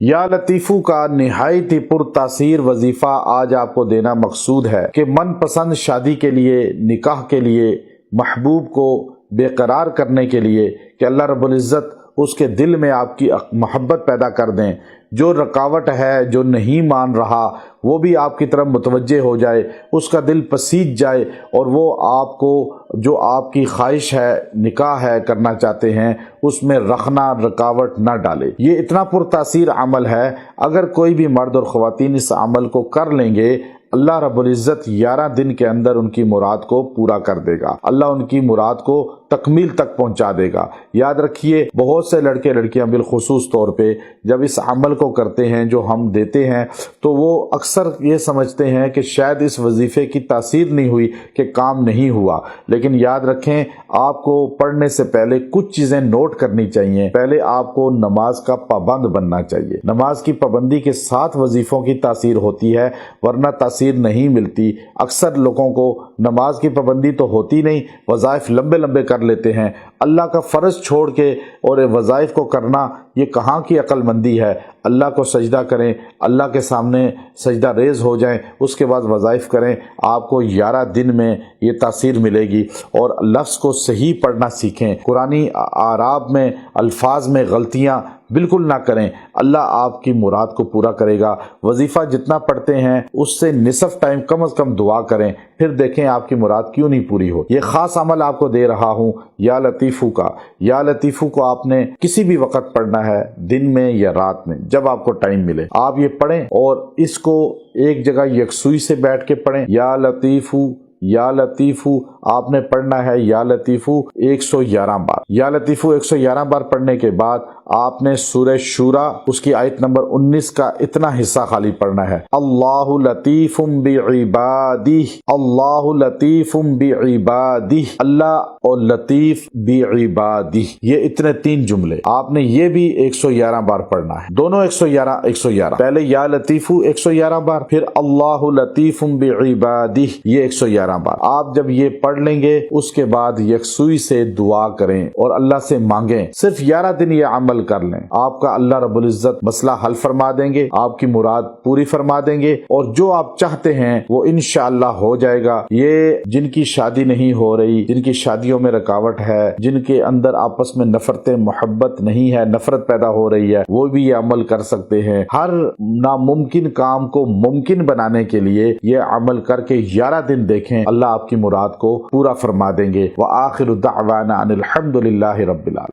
یا لطیفو کا نہایت ہی پرتاثیر وظیفہ آج آپ کو دینا مقصود ہے کہ من پسند شادی کے لیے، نکاح کے لیے، محبوب کو بے قرار کرنے کے لیے کہ اللہ رب العزت اس کے دل میں آپ کی محبت پیدا کر دیں، جو رکاوٹ ہے، جو نہیں مان رہا، وہ بھی آپ کی طرف متوجہ ہو جائے، اس کا دل پسیج جائے اور وہ آپ کو جو آپ کی خواہش ہے، نکاح ہے کرنا چاہتے ہیں، اس میں رخنا رکاوٹ نہ ڈالے۔ یہ اتنا پرتاثیر عمل ہے، اگر کوئی بھی مرد اور خواتین اس عمل کو کر لیں گے، اللہ رب العزت 11 دن کے اندر ان کی مراد کو پورا کر دے گا، اللہ ان کی مراد کو تکمیل تک پہنچا دے گا۔ یاد رکھیے، بہت سے لڑکے لڑکیاں بالخصوص طور پہ جب اس عمل کو کرتے ہیں جو ہم دیتے ہیں تو وہ اکثر یہ سمجھتے ہیں کہ شاید اس وظیفے کی تاثیر نہیں ہوئی، کہ کام نہیں ہوا، لیکن یاد رکھیں آپ کو پڑھنے سے پہلے کچھ چیزیں نوٹ کرنی چاہیے۔ پہلے آپ کو نماز کا پابند بننا چاہیے، نماز کی پابندی کے ساتھ وظیفوں کی تاثیر ہوتی ہے، ورنہ تاثیر نہیں ملتی۔ اکثر لوگوں کو نماز کی پابندی تو ہوتی نہیں، وظائف لمبے لمبے کر لیتے ہیں، اللہ کا فرض چھوڑ کے اور وظائف کو کرنا یہ کہاں کی عقل مندی ہے۔ اللہ کو سجدہ کریں، اللہ کے سامنے سجدہ ریز ہو جائیں، اس کے بعد وظائف کریں، آپ کو 11 دن میں یہ تاثیر ملے گی۔ اور لفظ کو صحیح پڑھنا سیکھیں، قرآنی اعراب میں الفاظ میں غلطیاں بالکل نہ کریں، اللہ آپ کی مراد کو پورا کرے گا۔ وظیفہ جتنا پڑھتے ہیں اس سے نصف ٹائم کم از کم دعا کریں، پھر دیکھیں آپ کی مراد کیوں نہیں پوری ہو۔ یہ خاص عمل آپ کو دے رہا ہوں یا لطیفو کا۔ یا لطیفو کو آپ نے کسی بھی وقت پڑھنا ہے، دن میں یا رات میں، جب آپ کو ٹائم ملے آپ یہ پڑھیں، اور اس کو ایک جگہ یکسوئی سے بیٹھ کے پڑھیں۔ یا لطیفو، یا لطیفو آپ نے پڑھنا ہے، یا لطیفو 111 بار۔ یا لطیفو 111 بار پڑھنے کے بعد آپ نے سورہ شورا اس کی آیت نمبر 19 کا اتنا حصہ خالی پڑھنا ہے، اللہ لطیف بعبادہ، اللہ لطیف بعبادہ، اللہ اور لطیف بعبادہ، یہ اتنے 3 جملے آپ نے یہ بھی 111 بار پڑھنا ہے، دونوں 111 پہلے یا لطیفو 111 بار، پھر اللہ لطیف بعبادہ یہ 111 بار۔ آپ جب یہ پڑھ لیں گے اس کے بعد یکسوئی سے دعا کریں اور اللہ سے مانگیں، صرف 11 دن یہ عمل کر لیں، آپ کا اللہ رب العزت مسئلہ حل فرما دیں گے، آپ کی مراد پوری فرما دیں گے، اور جو آپ چاہتے ہیں وہ انشاءاللہ ہو جائے گا۔ یہ جن کی شادی نہیں ہو رہی، جن کی شادیوں میں رکاوٹ ہے، جن کے اندر آپس میں نفرت محبت نہیں ہے، نفرت پیدا ہو رہی ہے، وہ بھی یہ عمل کر سکتے ہیں۔ ہر ناممکن کام کو ممکن بنانے کے لیے یہ عمل کر کے 11 دن دیکھیں، اللہ آپ کی مراد کو پورا فرما دیں گے۔ وآخر دعوانا ان الحمد للہ رب العالمین۔